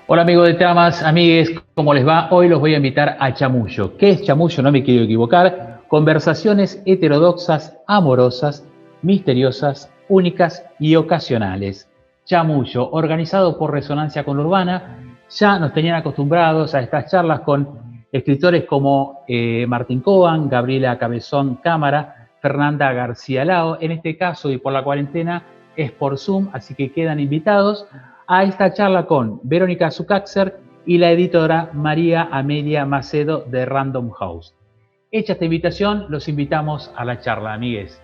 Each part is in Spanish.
Hola amigos de Tramas, amigues, ¿cómo les va? Hoy los voy a invitar a Chamullo. ¿Qué es Chamullo? No me quiero equivocar. Conversaciones heterodoxas, amorosas, misteriosas, únicas y ocasionales. Chamullo, organizado por Resonancia Conurbana. Ya nos tenían acostumbrados a estas charlas con escritores como Martín Coban, Gabriela Cabezón Cámara, Fernanda García Lao. En este caso y por la cuarentena es por Zoom, así que quedan invitados a esta charla con Verónica Zucaxer y la editora María Amelia Macedo de Random House. Hecha esta invitación, los invitamos a la charla, amigues.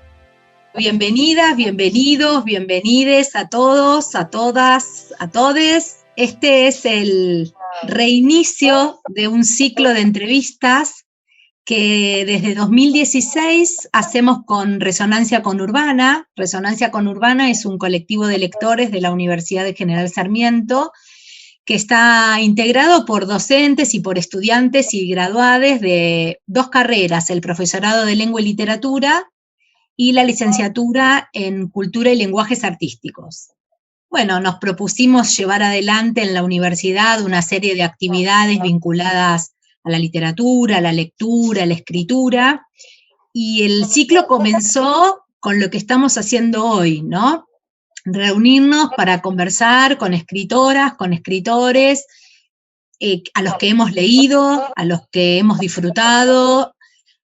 Bienvenidas, bienvenidos, bienvenides a todos, a todas, a todes. Este es el reinicio de un ciclo de entrevistas que desde 2016 hacemos con Resonancia Conurbana. Resonancia Conurbana es un colectivo de lectores de la Universidad de General Sarmiento que está integrado por docentes y por estudiantes y graduados de dos carreras, el profesorado de Lengua y Literatura y la licenciatura en Cultura y Lenguajes Artísticos. Bueno, nos propusimos llevar adelante en la universidad una serie de actividades vinculadas a la literatura, a la lectura, a la escritura, y el ciclo comenzó con lo que estamos haciendo hoy, ¿no? Reunirnos para conversar con escritoras, con escritores, a los que hemos leído, a los que hemos disfrutado,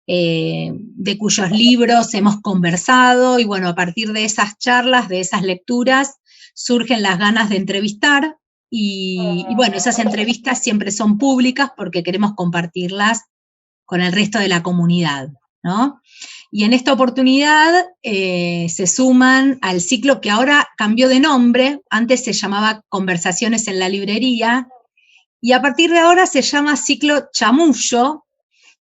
de cuyos libros hemos conversado, y bueno, a partir de esas charlas, de esas lecturas, surgen las ganas de entrevistar, y bueno, esas entrevistas siempre son públicas porque queremos compartirlas con el resto de la comunidad, ¿no? Y en esta oportunidad se suman al ciclo que ahora cambió de nombre, antes se llamaba Conversaciones en la Librería, y a partir de ahora se llama Ciclo Chamullo,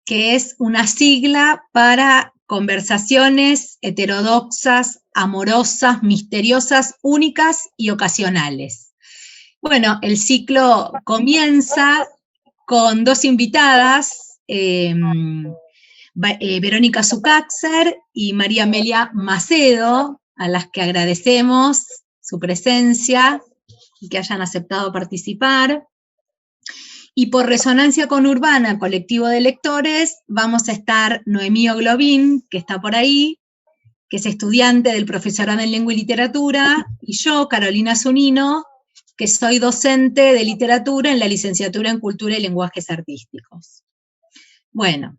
que es una sigla para conversaciones heterodoxas, amorosas, misteriosas, únicas y ocasionales. Bueno, el ciclo comienza con dos invitadas, Verónica Zucaxer y María Amelia Macedo, a las que agradecemos su presencia y que hayan aceptado participar. Y por Resonancia Conurbana, colectivo de lectores, vamos a estar Noemí Oglobin, que está por ahí, que es estudiante del profesorado en Lengua y Literatura, y yo, Carolina Zunino, que soy docente de literatura en la licenciatura en Cultura y Lenguajes Artísticos. Bueno,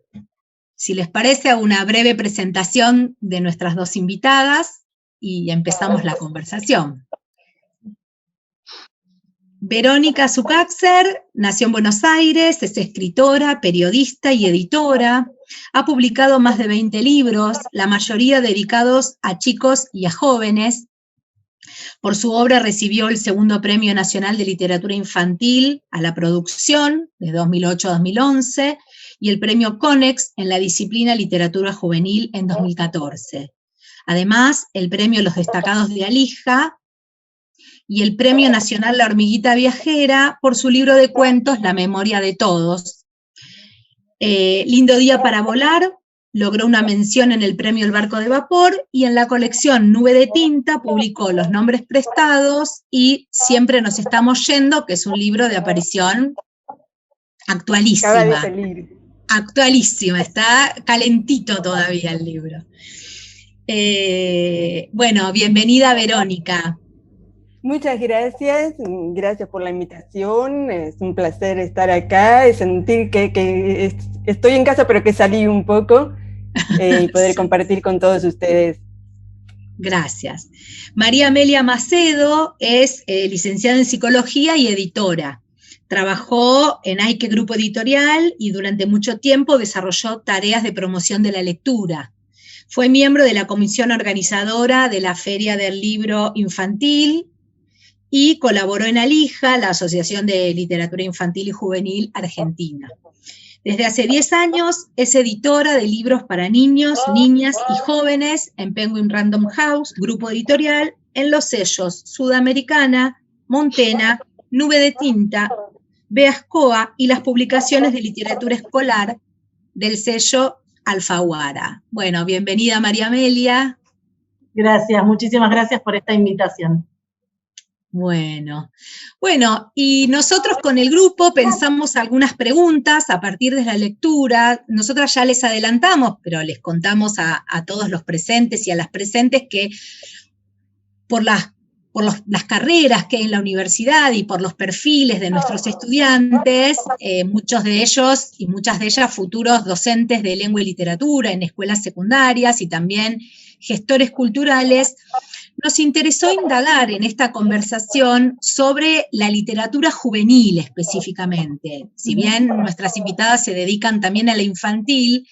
si les parece, hago una breve presentación de nuestras dos invitadas y empezamos la conversación. Verónica Zucaxer nació en Buenos Aires, es escritora, periodista y editora. Ha publicado más de 20 libros, la mayoría dedicados a chicos y a jóvenes. Por su obra recibió el segundo Premio Nacional de Literatura Infantil a la Producción, de 2008 a 2011, y el Premio Conex en la disciplina Literatura Juvenil en 2014. Además, el Premio Los Destacados de Alija, y el Premio Nacional La Hormiguita Viajera por su libro de cuentos La Memoria de Todos. Lindo Día para Volar logró una mención en el Premio El Barco de Vapor, y en la colección Nube de Tinta publicó Los Nombres Prestados y Siempre nos estamos yendo, que es un libro de aparición actualísima. Actualísima, está calentito todavía el libro. Bueno, bienvenida Verónica. Muchas gracias, gracias por la invitación, es un placer estar acá, sentir que estoy en casa pero que salí un poco y poder compartir con todos ustedes. Gracias. María Amelia Macedo es licenciada en Psicología y editora. Trabajó en Aike Grupo Editorial y durante mucho tiempo desarrolló tareas de promoción de la lectura. Fue miembro de la comisión organizadora de la Feria del Libro Infantil, y colaboró en Alija, la Asociación de Literatura Infantil y Juvenil Argentina. Desde hace 10 años es editora de libros para niños, niñas y jóvenes en Penguin Random House, grupo editorial, en los sellos Sudamericana, Montena, Nube de Tinta, Beascoa y las publicaciones de literatura escolar del sello Alfaguara. Bueno, bienvenida María Amelia. Gracias, muchísimas gracias por esta invitación. Bueno, y nosotros con el grupo pensamos algunas preguntas a partir de la lectura. Nosotras ya les adelantamos, pero les contamos a todos los presentes y a las presentes que por las carreras que hay en la universidad y por los perfiles de nuestros estudiantes, muchos de ellos y muchas de ellas futuros docentes de lengua y literatura en escuelas secundarias y también gestores culturales, nos interesó indagar en esta conversación sobre la literatura juvenil específicamente. Si bien nuestras invitadas se dedican también a la infantil,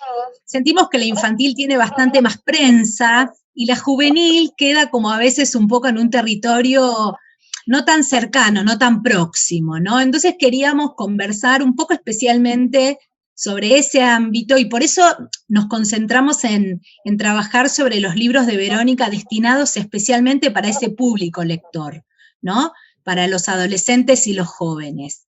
sentimos que la infantil tiene bastante más prensa y la juvenil queda como a veces un poco en un territorio no tan cercano, no tan próximo, ¿no? Entonces queríamos conversar un poco especialmente sobre ese ámbito y por eso nos concentramos en trabajar sobre los libros de Verónica destinados especialmente para ese público lector, ¿no? Para los adolescentes y los jóvenes.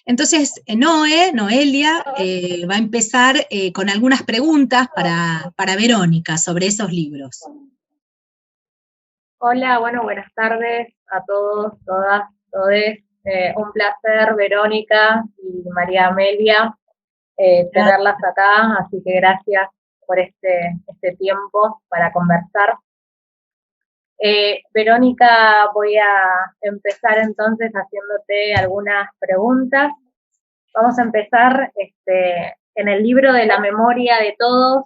Entonces, Noelia, va a empezar con algunas preguntas para Verónica sobre esos libros. Hola, bueno, buenas tardes a todos, todas, todes. Un placer, Verónica y María Amelia, tenerlas acá, así que gracias por este tiempo para conversar. Verónica, voy a empezar entonces haciéndote algunas preguntas. Vamos a empezar en el libro de la memoria de todos.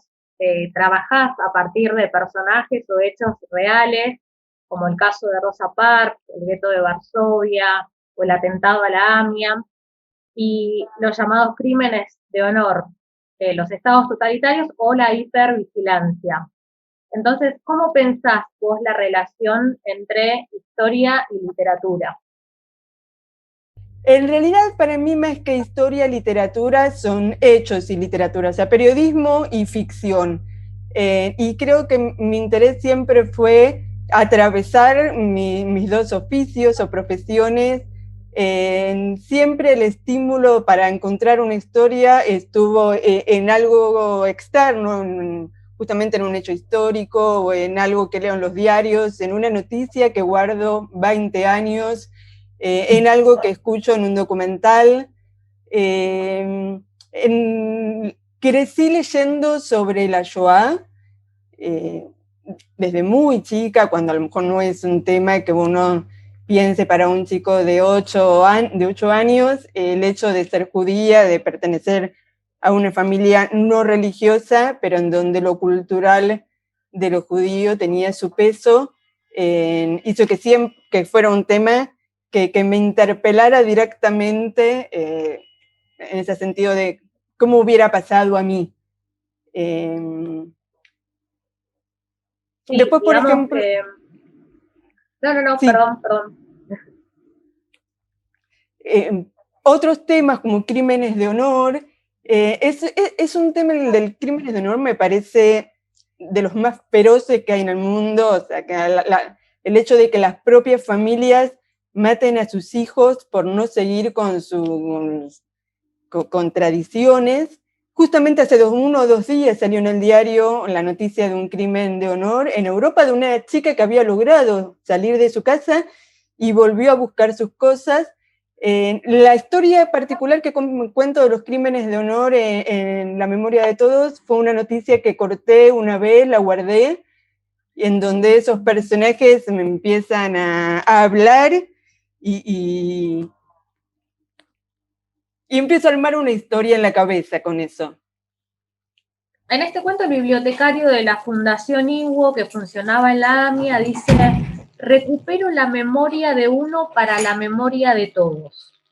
Trabajás a partir de personajes o hechos reales, como el caso de Rosa Parks, el gueto de Varsovia o el atentado a la AMIA, y los llamados crímenes de honor, los estados totalitarios o la hipervigilancia. Entonces, ¿cómo pensás vos la relación entre historia y literatura? En realidad, para mí, más que historia, literatura, son hechos y literatura, o sea, periodismo y ficción. Y creo que mi interés siempre fue atravesar mis dos oficios o profesiones. Siempre el estímulo para encontrar una historia estuvo en algo externo, justamente en un hecho histórico o en algo que leo en los diarios, en una noticia que guardo 20 años, en algo que escucho en un documental. Crecí leyendo sobre la Shoah desde muy chica, cuando a lo mejor no es un tema que uno piense para un chico de 8 años, el hecho de ser judía, de pertenecer a una familia no religiosa, pero en donde lo cultural de lo judío tenía su peso, hizo que fuera un tema que me interpelara directamente en ese sentido de cómo hubiera pasado a mí. Sí, después, por ejemplo... No, sí. Perdón. Otros temas como crímenes de honor, es un tema del crímenes de honor, me parece de los más feroces que hay en el mundo, o sea, que el hecho de que las propias familias maten a sus hijos por no seguir con tradiciones. Justamente hace 1 o 2 días salió en el diario la noticia de un crimen de honor en Europa de una chica que había logrado salir de su casa y volvió a buscar sus cosas. La historia particular que cuento de los crímenes de honor en la memoria de todos fue una noticia que corté una vez, la guardé, en donde esos personajes me empiezan a hablar y empiezo a armar una historia en la cabeza con eso. En este cuento, el bibliotecario de la Fundación INWO, que funcionaba en la AMIA, dice: recupero la memoria de uno para la memoria de todos.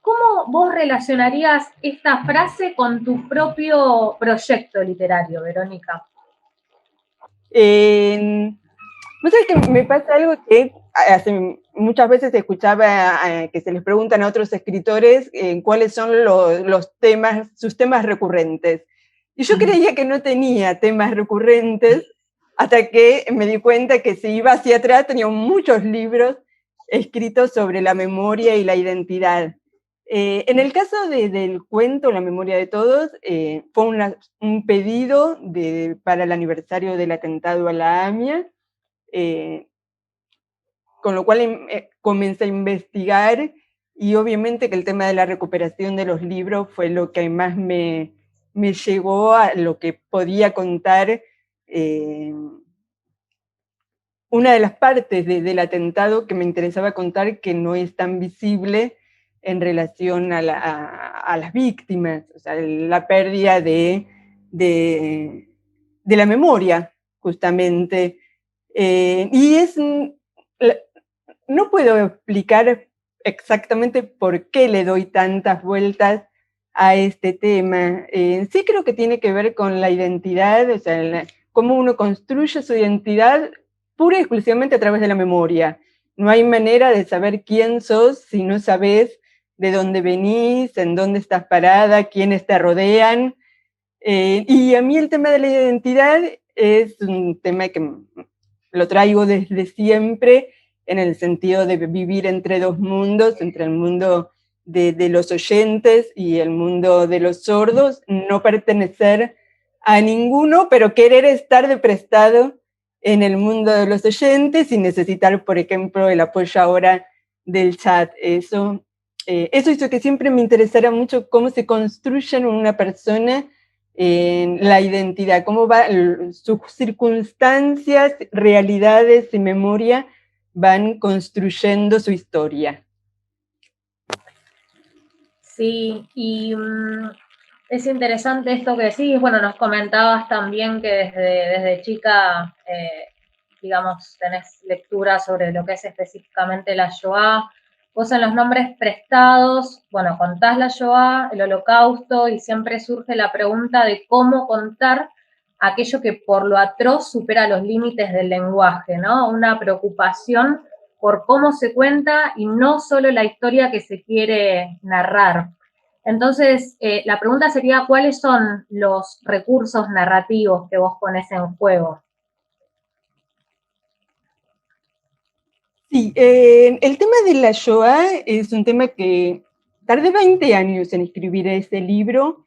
¿Cómo vos relacionarías esta frase con tu propio proyecto literario, Verónica? No sé, que me pasa algo que muchas veces escuchaba que se les preguntan a otros escritores cuáles son sus temas recurrentes. Y yo creía que no tenía temas recurrentes hasta que me di cuenta que si iba hacia atrás tenía muchos libros escritos sobre la memoria y la identidad. En el caso del cuento La memoria de todos, fue un pedido para el aniversario del atentado a la AMIA. con lo cual comencé a investigar, y obviamente que el tema de la recuperación de los libros fue lo que más me llegó a lo que podía contar. Una de las partes del atentado que me interesaba contar, que no es tan visible en relación a las víctimas, o sea, la pérdida de la memoria, justamente. No puedo explicar exactamente por qué le doy tantas vueltas a este tema. Sí creo que tiene que ver con la identidad, o sea, cómo uno construye su identidad pura y exclusivamente a través de la memoria. No hay manera de saber quién sos si no sabés de dónde venís, en dónde estás parada, quiénes te rodean. Y a mí el tema de la identidad es un tema que lo traigo desde siempre, en el sentido de vivir entre dos mundos, entre el mundo de los oyentes y el mundo de los sordos, no pertenecer a ninguno, pero querer estar de prestado en el mundo de los oyentes y necesitar, por ejemplo, el apoyo ahora del chat. Eso hizo que siempre me interesara mucho cómo se construye en una persona la identidad, cómo sus circunstancias, realidades y memoria van construyendo su historia. Sí, y es interesante esto que decís. Bueno, nos comentabas también que desde chica, digamos, tenés lectura sobre lo que es específicamente la Shoah. Vos en los nombres prestados, bueno, contás la Shoah, el Holocausto, y siempre surge la pregunta de cómo contar aquello que por lo atroz supera los límites del lenguaje, ¿no? Una preocupación por cómo se cuenta y no solo la historia que se quiere narrar. Entonces, la pregunta sería, ¿cuáles son los recursos narrativos que vos pones en juego? Sí, el tema de la Shoah es un tema que tardé 20 años en escribir ese libro,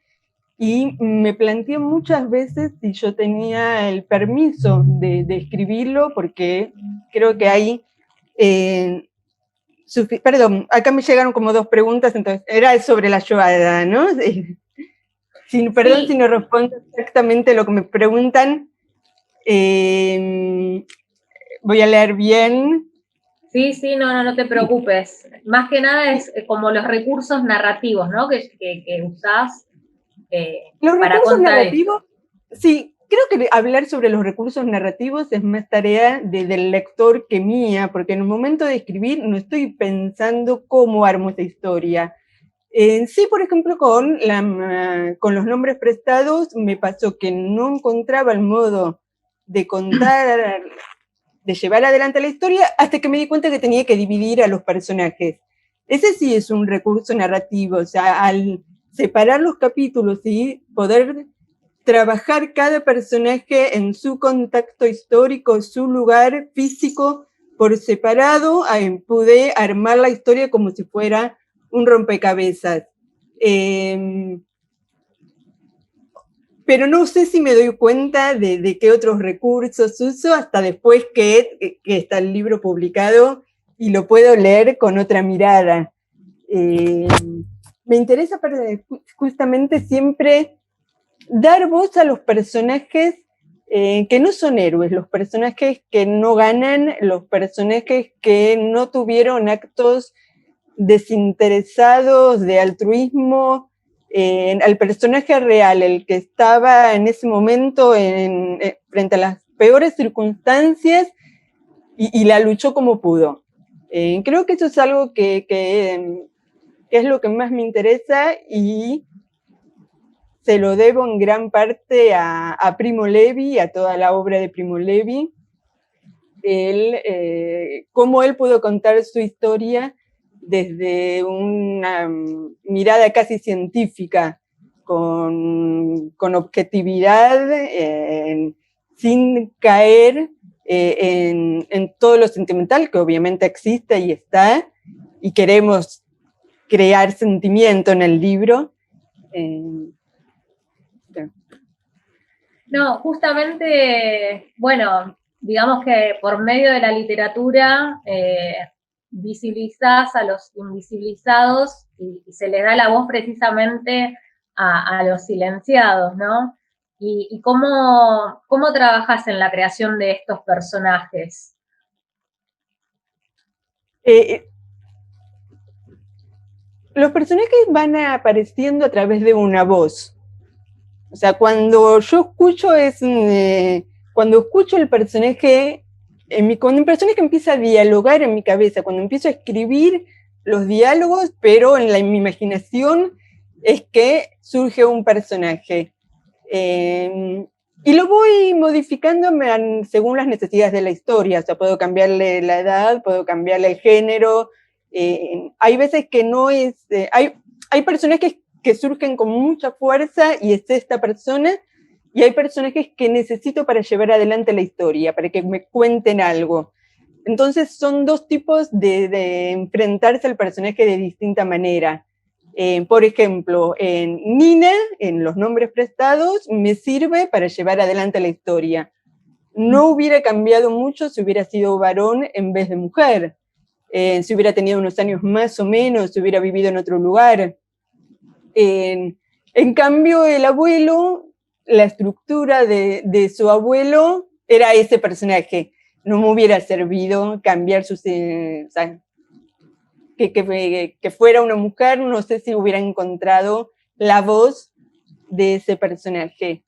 y me planteé muchas veces si yo tenía el permiso de escribirlo, porque creo que hay... perdón, acá me llegaron como dos preguntas, entonces era sobre la Shoah, ¿no? Perdón Sí. si no respondo exactamente lo que me preguntan. Voy a leer bien. Sí, no te preocupes. Más que nada es como los recursos narrativos, ¿no? Que usás Los para recursos contar esto. narrativos, sí, creo que hablar sobre los recursos narrativos es más tarea del lector que mía, porque en el momento de escribir no estoy pensando cómo armo esa historia. Sí, por ejemplo, con los nombres prestados me pasó que no encontraba el modo de contar, de llevar adelante la historia, hasta que me di cuenta que tenía que dividir a los personajes. Ese sí es un recurso narrativo, o sea, al separar los capítulos y poder trabajar cada personaje en su contexto histórico, su lugar físico por separado, pude armar la historia como si fuera un rompecabezas. Pero no sé si me doy cuenta de qué otros recursos uso hasta después que está el libro publicado y lo puedo leer con otra mirada. Me interesa justamente siempre dar voz a los personajes que no son héroes, los personajes que no ganan, los personajes que no tuvieron actos desinteresados de altruismo, al personaje real, el que estaba en ese momento frente a las peores circunstancias y la luchó como pudo. Creo que eso es algo que es lo que más me interesa, y se lo debo en gran parte a Primo Levi, a toda la obra de Primo Levi. Cómo él pudo contar su historia desde una mirada casi científica, con objetividad, sin caer en todo lo sentimental, que obviamente existe y está, y queremos crear sentimiento en el libro. No, justamente, bueno, digamos que por medio de la literatura visibilizás a los invisibilizados y se les da la voz precisamente a los silenciados, ¿no? ¿Y cómo trabajas en la creación de estos personajes? Los personajes van apareciendo a través de una voz. O sea, cuando yo escucho cuando escucho el personaje, cuando el personaje empieza a dialogar en mi cabeza, cuando empiezo a escribir los diálogos, pero en mi imaginación es que surge un personaje. Y lo voy modificando según las necesidades de la historia. O sea, puedo cambiarle la edad, puedo cambiarle el género. Hay veces que no es... hay personajes que surgen con mucha fuerza y es esta persona, y hay personajes que necesito para llevar adelante la historia, para que me cuenten algo. Entonces son dos tipos de enfrentarse al personaje de distinta manera. Por ejemplo, Nina, en los nombres prestados, me sirve para llevar adelante la historia. No hubiera cambiado mucho si hubiera sido varón en vez de mujer. Si hubiera tenido unos años más o menos, si hubiera vivido en otro lugar. En cambio, el abuelo, la estructura de su abuelo era ese personaje. No me hubiera servido cambiar sus... o sea, que fuera una mujer, no sé si hubiera encontrado la voz de ese personaje.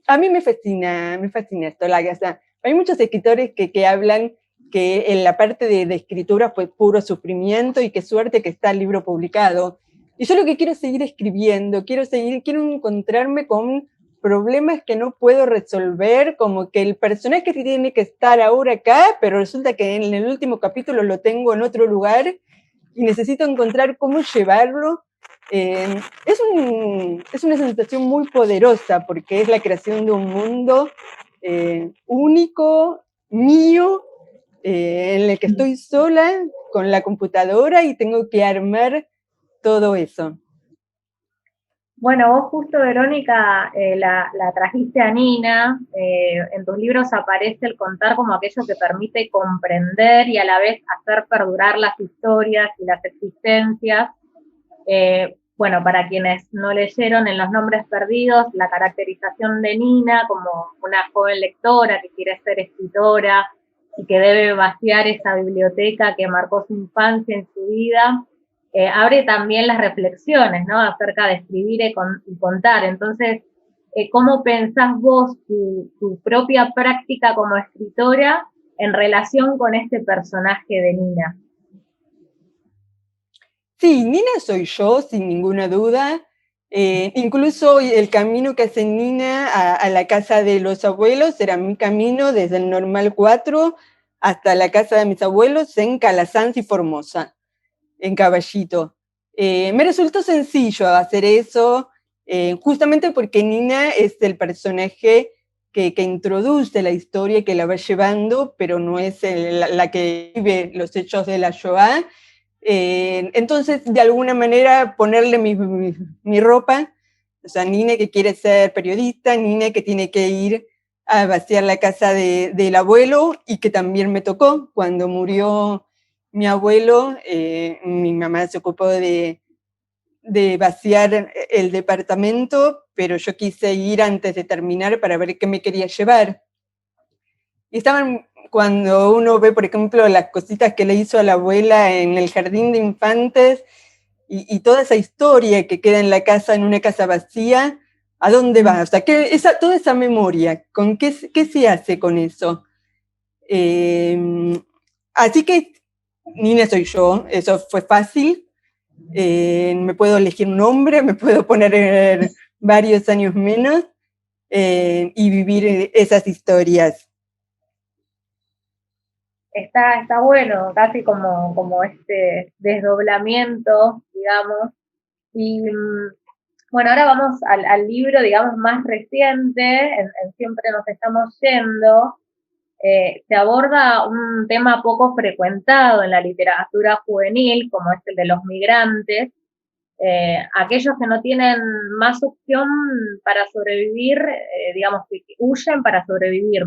A mí me fascina esto. O sea, hay muchos escritores que hablan que en la parte de escritura fue puro sufrimiento y qué suerte que está el libro publicado. Y yo lo que quiero es seguir escribiendo, quiero encontrarme con problemas que no puedo resolver, como que el personaje tiene que estar ahora acá, pero resulta que en el último capítulo lo tengo en otro lugar y necesito encontrar cómo llevarlo. Es una sensación muy poderosa porque es la creación de un mundo único, mío, en el que estoy sola con la computadora y tengo que armar todo eso. Bueno, vos justo, Verónica, la trajiste a Nina. En tus libros aparece el contar como aquello que permite comprender y a la vez hacer perdurar las historias y las existencias. Bueno, para quienes no leyeron, en Los nombres perdidos, la caracterización de Nina como una joven lectora que quiere ser escritora y que debe vaciar esa biblioteca que marcó su infancia en su vida, abre también las reflexiones, ¿no?, acerca de escribir y contar. Entonces, ¿cómo pensás vos tu propia práctica como escritora en relación con este personaje de Nina? Sí, Nina soy yo, sin ninguna duda. Incluso el camino que hace Nina a la casa de los abuelos era mi camino desde el Normal 4 hasta la casa de mis abuelos en Calasanz y Formosa, en Caballito. Me resultó sencillo hacer eso, justamente porque Nina es el personaje que introduce la historia, que la va llevando, pero no es la que vive los hechos de la Shoah. Entonces, de alguna manera, ponerle mi ropa, o sea, Nina que quiere ser periodista, Nina que tiene que ir a vaciar la casa del abuelo, y que también me tocó cuando murió mi abuelo. Mi mamá se ocupó de vaciar el departamento, pero yo quise ir antes de terminar para ver qué me quería llevar. Y estaban, cuando uno ve, por ejemplo, las cositas que le hizo a la abuela en el jardín de infantes, y toda esa historia que queda en la casa, en una casa vacía, ¿a dónde va? O sea, toda esa memoria, ¿qué se hace con eso? Así que Nina soy yo, eso fue fácil. Me puedo elegir un nombre, me puedo poner varios años menos y vivir esas historias. Está bueno, casi como este desdoblamiento, digamos. Y bueno, ahora vamos al libro, digamos, más reciente, en Siempre nos estamos yendo. Se aborda un tema poco frecuentado en la literatura juvenil, como es el de los migrantes, aquellos que no tienen más opción para sobrevivir, digamos, que huyen para sobrevivir.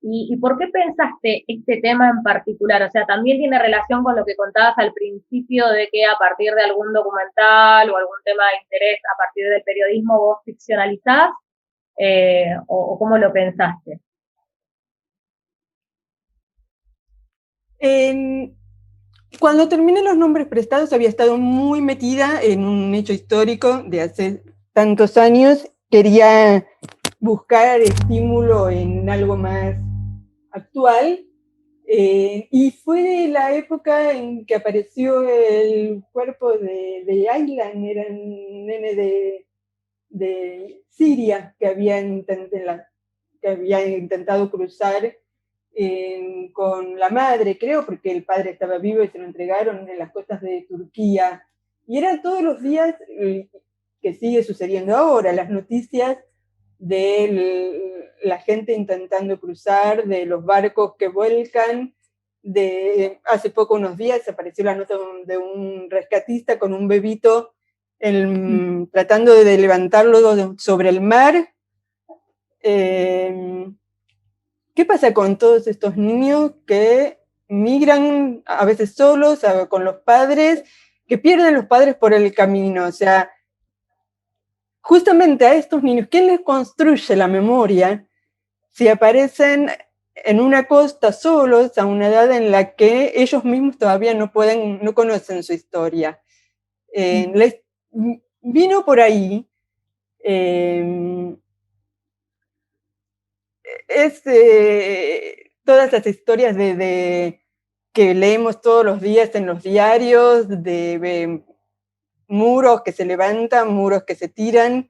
¿Y por qué pensaste este tema en particular? O sea, ¿también tiene relación con lo que contabas al principio de que a partir de algún documental o algún tema de interés, a partir del periodismo vos ficcionalizás? ¿O cómo lo pensaste? Cuando terminé Los nombres prestados había estado muy metida en un hecho histórico de hace tantos años. Quería buscar estímulo en algo más actual, y fue la época en que apareció el cuerpo de Aylan, era un nene de Siria que había intentado cruzar con la madre, creo, porque el padre estaba vivo y se lo entregaron en las costas de Turquía. Y eran todos los días, que sigue sucediendo ahora, las noticias de la gente intentando cruzar, de los barcos que vuelcan. Hace poco, unos días, apareció la nota de un rescatista con un bebito tratando de levantarlo sobre el mar. ¿Qué pasa con todos estos niños que migran a veces solos, con los padres, que pierden los padres por el camino? O sea, justamente a estos niños, ¿quién les construye la memoria si aparecen en una costa solos a una edad en la que ellos mismos todavía no conocen su historia? Les vino por ahí. Todas las historias que leemos todos los días en los diarios, de muros que se levantan, muros que se tiran,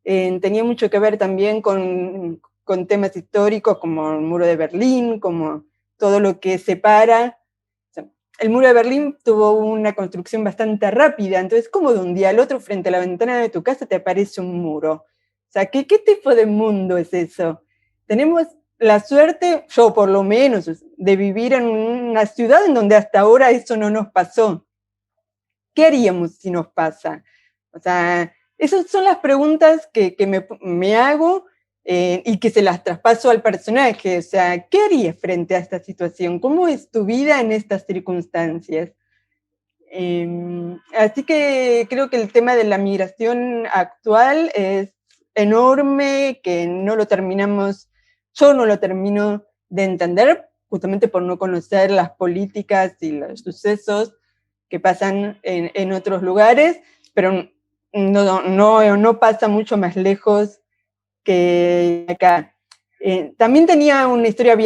tenía mucho que ver también con temas históricos como el muro de Berlín, como todo lo que separa. O sea, el muro de Berlín tuvo una construcción bastante rápida, entonces como de un día al otro frente a la ventana de tu casa te aparece un muro. O sea, ¿qué tipo de mundo es eso? Tenemos la suerte, yo por lo menos, de vivir en una ciudad en donde hasta ahora eso no nos pasó. ¿Qué haríamos si nos pasa? O sea, esas son las preguntas que me hago, y que se las traspaso al personaje. O sea, ¿qué harías frente a esta situación? ¿Cómo es tu vida en estas circunstancias? Así que creo que el tema de la migración actual es enorme, que yo no lo termino de entender, justamente por no conocer las políticas y los sucesos que pasan en otros lugares, pero no pasa mucho más lejos que acá. También tenía una historia,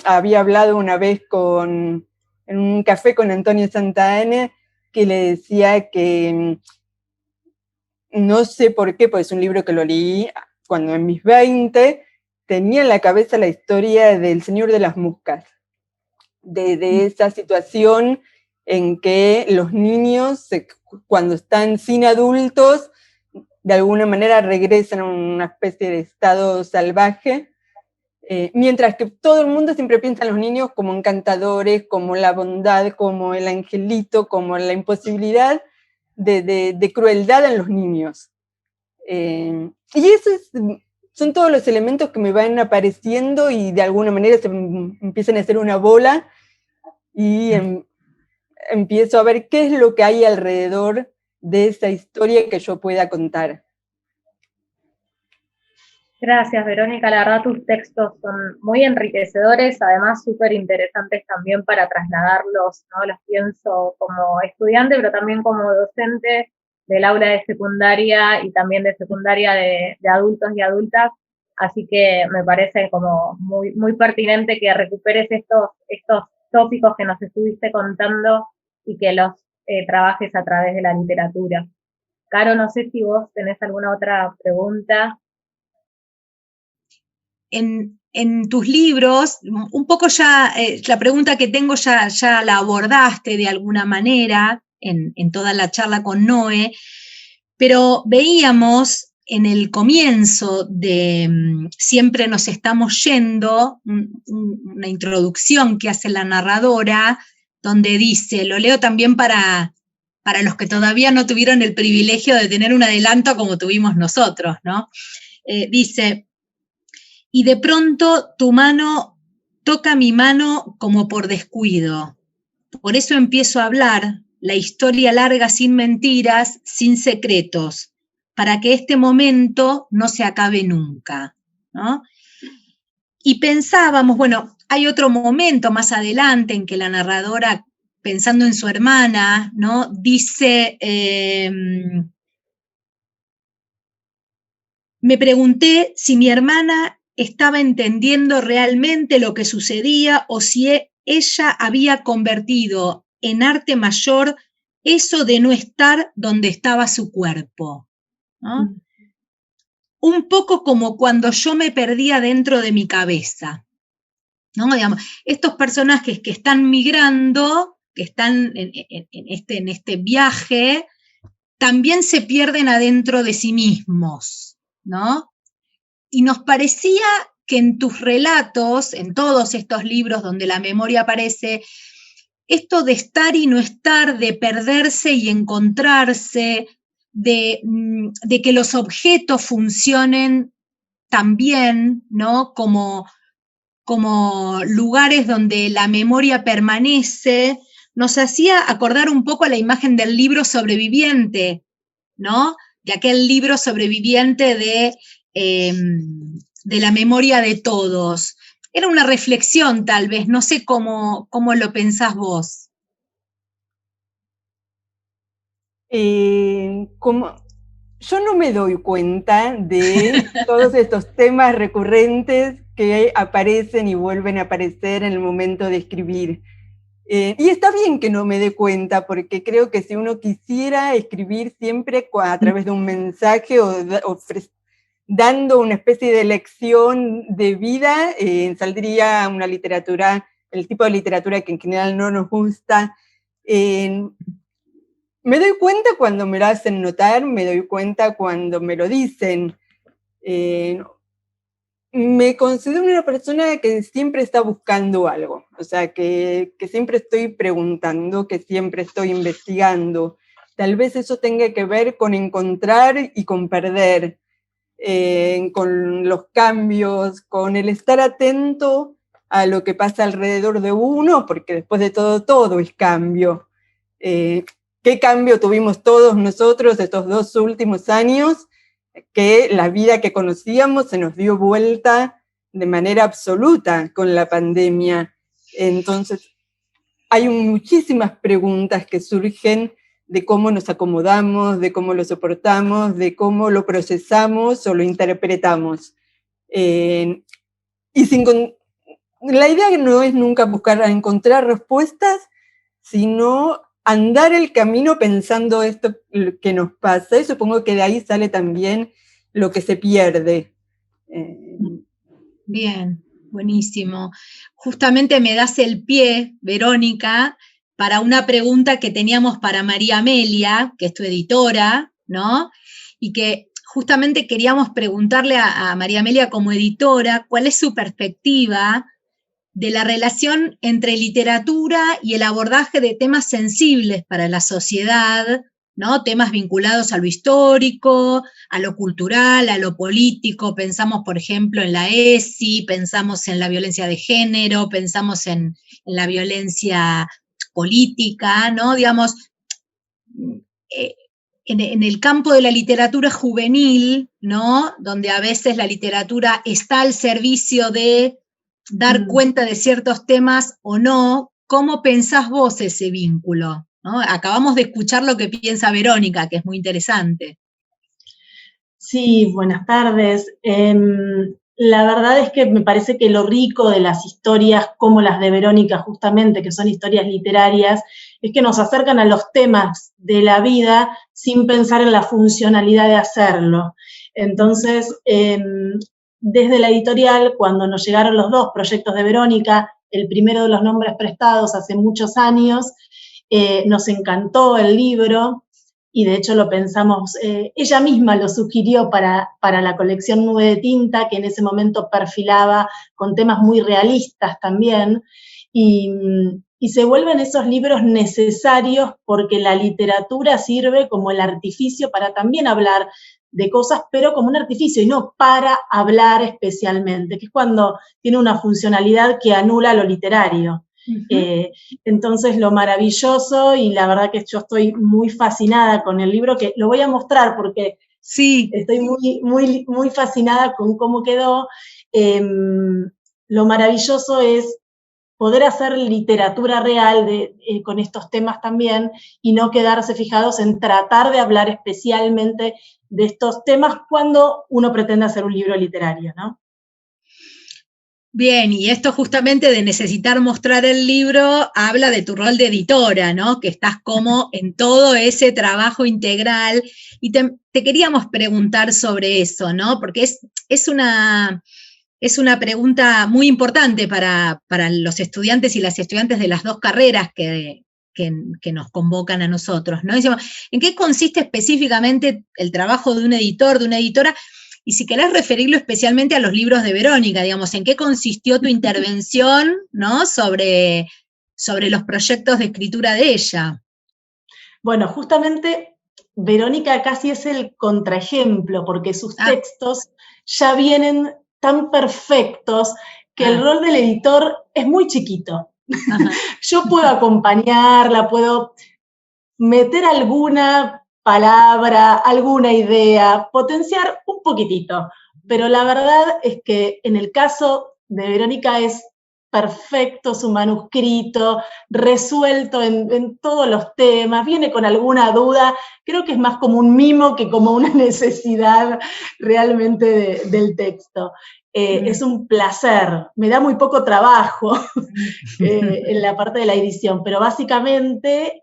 había hablado una vez en un café con Antonio Santana, que le decía que no sé por qué, pues es un libro que lo leí cuando en mis 20, tenía en la cabeza la historia del Señor de las Moscas, de esa situación en que los niños, cuando están sin adultos, de alguna manera regresan a una especie de estado salvaje, mientras que todo el mundo siempre piensa en los niños como encantadores, como la bondad, como el angelito, como la imposibilidad de crueldad en los niños. Y esos son todos los elementos que me van apareciendo y de alguna manera se empiezan a hacer una bola y empiezo a ver qué es lo que hay alrededor de esa historia que yo pueda contar. Gracias, Verónica. La verdad, tus textos son muy enriquecedores, además súper interesantes también para trasladarlos, ¿no? Los pienso como estudiante, pero también como docente del aula de secundaria y también de secundaria de adultos y adultas. Así que me parece como muy, muy pertinente que recuperes estos tópicos que nos estuviste contando y que los trabajes a través de la literatura. Caro, no sé si vos tenés alguna otra pregunta. En tus libros, un poco ya, la pregunta que tengo ya la abordaste de alguna manera en toda la charla con Noé, pero veíamos en el comienzo de Siempre nos estamos yendo, una introducción que hace la narradora, donde dice, lo leo también para los que todavía no tuvieron el privilegio de tener un adelanto como tuvimos nosotros, ¿no? Dice, y de pronto tu mano toca mi mano como por descuido. Por eso empiezo a hablar la historia larga sin mentiras, sin secretos, para que este momento no se acabe nunca, ¿no? Y pensábamos, bueno, hay otro momento más adelante en que la narradora, pensando en su hermana, ¿no? Dice, me pregunté si mi hermana estaba entendiendo realmente lo que sucedía o si ella había convertido en arte mayor eso de no estar donde estaba su cuerpo, ¿no? Un poco como cuando yo me perdía dentro de mi cabeza, ¿no? Digamos, estos personajes que están migrando, que están en este viaje, también se pierden adentro de sí mismos, ¿no? Y nos parecía que en tus relatos, en todos estos libros donde la memoria aparece, esto de estar y no estar, de perderse y encontrarse, de que los objetos funcionen también, ¿no? Como lugares donde la memoria permanece, nos hacía acordar un poco a la imagen del libro sobreviviente, ¿no? De aquel libro sobreviviente de la memoria de todos. Era una reflexión, tal vez, no sé cómo lo pensás vos. Yo no me doy cuenta de todos estos temas recurrentes que aparecen y vuelven a aparecer en el momento de escribir. Y está bien que no me dé cuenta, porque creo que si uno quisiera escribir siempre a través de un mensaje o dando una especie de lección de vida, saldría una literatura, el tipo de literatura que en general no nos gusta. Me doy cuenta cuando me lo hacen notar, me doy cuenta cuando me lo dicen. Me considero una persona que siempre está buscando algo, o sea, que siempre estoy preguntando, que siempre estoy investigando. Tal vez eso tenga que ver con encontrar y con perder, con los cambios, con el estar atento a lo que pasa alrededor de uno, porque después de todo es cambio. ¿Qué cambio tuvimos todos nosotros estos 2 últimos años? Que la vida que conocíamos se nos dio vuelta de manera absoluta con la pandemia. Entonces, hay muchísimas preguntas que surgen de cómo nos acomodamos, de cómo lo soportamos, de cómo lo procesamos o lo interpretamos. La idea no es nunca buscar encontrar respuestas, sino andar el camino pensando esto que nos pasa, y supongo que de ahí sale también lo que se pierde. Bien, buenísimo. Justamente me das el pie, Verónica, para una pregunta que teníamos para María Amelia, que es tu editora, ¿no? Y que justamente queríamos preguntarle a María Amelia como editora, ¿cuál es su perspectiva de la relación entre literatura y el abordaje de temas sensibles para la sociedad, ¿no? Temas vinculados a lo histórico, a lo cultural, a lo político? Pensamos, por ejemplo, en la ESI, pensamos en la violencia de género, pensamos en la violencia política, ¿no? Digamos, en el campo de la literatura juvenil, ¿no? Donde a veces la literatura está al servicio de dar cuenta de ciertos temas o no. ¿Cómo pensás vos ese vínculo? ¿No? Acabamos de escuchar lo que piensa Verónica, que es muy interesante. Sí, buenas tardes. La verdad es que me parece que lo rico de las historias como las de Verónica, justamente, que son historias literarias, es que nos acercan a los temas de la vida sin pensar en la funcionalidad de hacerlo. Entonces, desde la editorial, cuando nos llegaron los 2 proyectos de Verónica, el primero de los nombres prestados hace muchos años, nos encantó el libro, y de hecho lo pensamos, ella misma lo sugirió para la colección Nube de Tinta, que en ese momento perfilaba con temas muy realistas también, y se vuelven esos libros necesarios porque la literatura sirve como el artificio para también hablar de cosas, pero como un artificio y no para hablar especialmente, que es cuando tiene una funcionalidad que anula lo literario. Entonces, lo maravilloso, y la verdad que yo estoy muy fascinada con el libro, que lo voy a mostrar porque sí, estoy muy fascinada con cómo quedó. Lo maravilloso es poder hacer literatura real con estos temas también y no quedarse fijados en tratar de hablar especialmente de estos temas cuando uno pretende hacer un libro literario, ¿no? Bien, y esto justamente de necesitar mostrar el libro habla de tu rol de editora, ¿no? Que estás como en todo ese trabajo integral. Y te queríamos preguntar sobre eso, ¿no? Porque es una pregunta muy importante para los estudiantes y las estudiantes de las dos carreras que nos convocan a nosotros, ¿no? Decimos, ¿en qué consiste específicamente el trabajo de un editor, de una editora? Y si querés referirlo especialmente a los libros de Verónica, digamos, ¿en qué consistió tu intervención, ¿no? sobre los proyectos de escritura de ella? Bueno, justamente Verónica casi es el contraejemplo, porque sus textos ya vienen tan perfectos que el rol del editor es muy chiquito. Yo puedo acompañarla, puedo meter alguna palabra, alguna idea, potenciar un poquitito, pero la verdad es que en el caso de Verónica es perfecto su manuscrito, resuelto en todos los temas, viene con alguna duda, creo que es más como un mimo que como una necesidad realmente del texto. Es un placer, me da muy poco trabajo en la parte de la edición, pero básicamente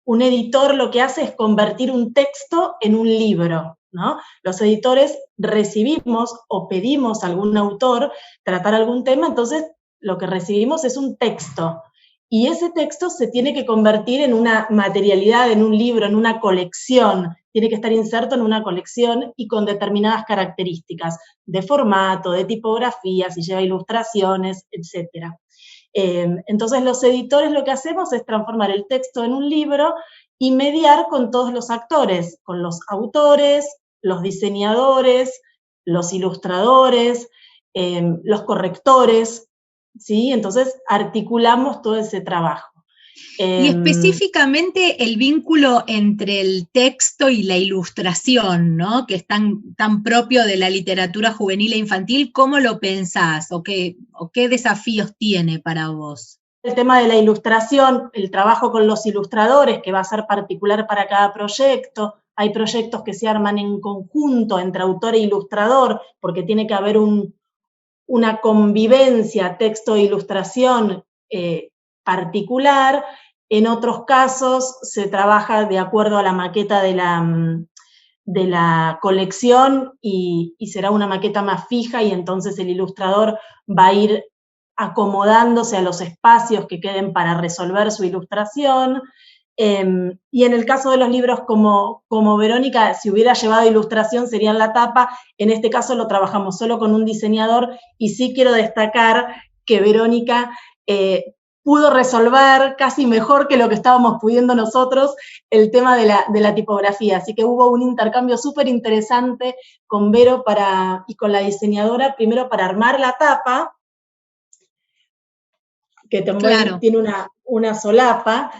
un editor lo que hace es convertir un texto en un libro, ¿no? Los editores recibimos o pedimos a algún autor tratar algún tema, entonces lo que recibimos es un texto. Y ese texto se tiene que convertir en una materialidad, en un libro, en una colección. Tiene que estar inserto en una colección y con determinadas características de formato, de tipografía, si lleva ilustraciones, etc. Entonces los editores lo que hacemos es transformar el texto en un libro y mediar con todos los actores, con los autores, los diseñadores, los ilustradores, los correctores, ¿sí? Entonces articulamos todo ese trabajo. Y específicamente el vínculo entre el texto y la ilustración, ¿no? Que es tan propio de la literatura juvenil e infantil, ¿cómo lo pensás? ¿O qué desafíos tiene para vos? El tema de la ilustración, el trabajo con los ilustradores, que va a ser particular para cada proyecto. Hay proyectos que se arman en conjunto entre autor e ilustrador, porque tiene que haber una convivencia texto e ilustración particular. En otros casos se trabaja de acuerdo a la maqueta de la colección y será una maqueta más fija y entonces el ilustrador va a ir acomodándose a los espacios que queden para resolver su ilustración. Y en el caso de los libros como Verónica, si hubiera llevado ilustración sería en la tapa, en este caso lo trabajamos solo con un diseñador y sí quiero destacar que Verónica pudo resolver casi mejor que lo que estábamos pudiendo nosotros el tema de la tipografía, así que hubo un intercambio súper interesante con Vero y con la diseñadora, primero para armar la tapa, que también tiene una solapa.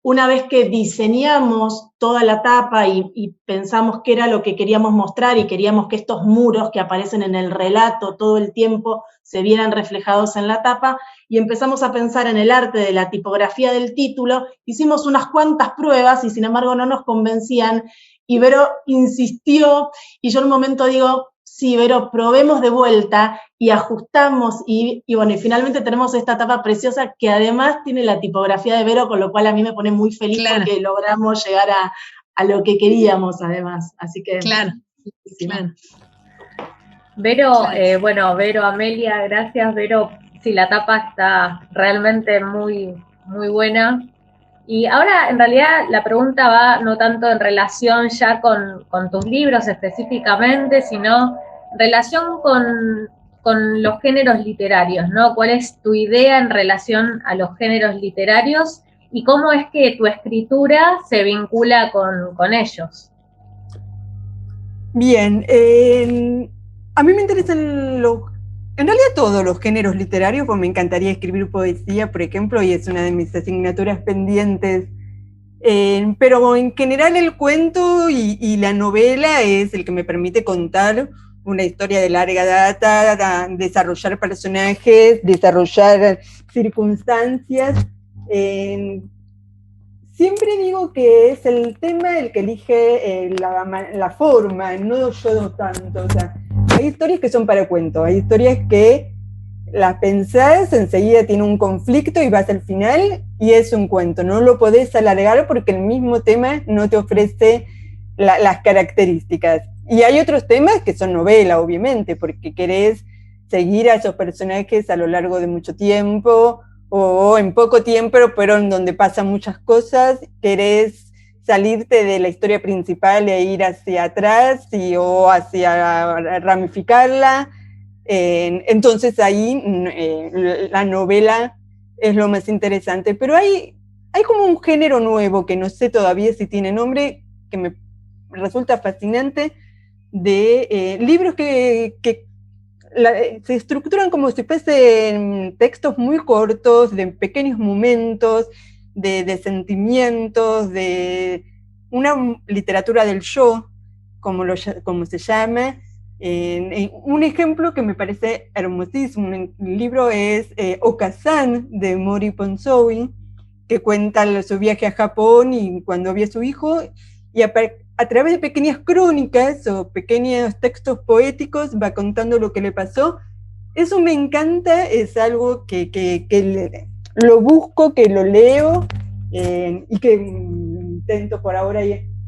Una vez que diseñamos toda la tapa y pensamos qué era lo que queríamos mostrar y queríamos que estos muros que aparecen en el relato todo el tiempo se vieran reflejados en la tapa, y empezamos a pensar en el arte de la tipografía del título, hicimos unas cuantas pruebas y sin embargo no nos convencían, y Vero insistió, y yo en un momento digo, sí, Vero, probemos de vuelta, y ajustamos, y bueno, y finalmente tenemos esta tapa preciosa que además tiene la tipografía de Vero, con lo cual a mí me pone muy feliz porque logramos llegar a lo que queríamos además, así que... Claro. Vero, bueno, Vero, Amelia, gracias, Vero, sí, la tapa está realmente muy, muy buena. Y ahora, en realidad, la pregunta va no tanto en relación ya con tus libros específicamente, sino en relación con los géneros literarios, ¿no? ¿Cuál es tu idea en relación a los géneros literarios y cómo es que tu escritura se vincula con ellos? Bien, a mí me interesan en realidad todos los géneros literarios, pues me encantaría escribir poesía, por ejemplo, y es una de mis asignaturas pendientes. Pero en general el cuento y la novela es el que me permite contar una historia de larga data, desarrollar personajes, desarrollar circunstancias. Siempre digo que es el tema el que elige la forma, no yo tanto. O sea, hay historias que son para cuento, hay historias que las pensás, enseguida tiene un conflicto y vas al final y es un cuento. No lo podés alargar porque el mismo tema no te ofrece las características. Y hay otros temas que son novela, obviamente, porque querés seguir a esos personajes a lo largo de mucho tiempo o en poco tiempo, pero en donde pasan muchas cosas, querés salirte de la historia principal e ir hacia atrás o hacia ramificarla. Entonces ahí la novela es lo más interesante, pero hay como un género nuevo que no sé todavía si tiene nombre, que me resulta fascinante, de libros que se estructuran como si fuesen textos muy cortos, de pequeños momentos, de sentimientos, de una literatura del yo, como se llama. Un ejemplo que me parece hermosísimo, el libro es Okazan, de Mori Ponsoi, que cuenta su viaje a Japón y cuando vio a su hijo, y a través de pequeñas crónicas o pequeños textos poéticos va contando lo que le pasó. Eso me encanta, es algo que lo busco, que lo leo y que intento por ahora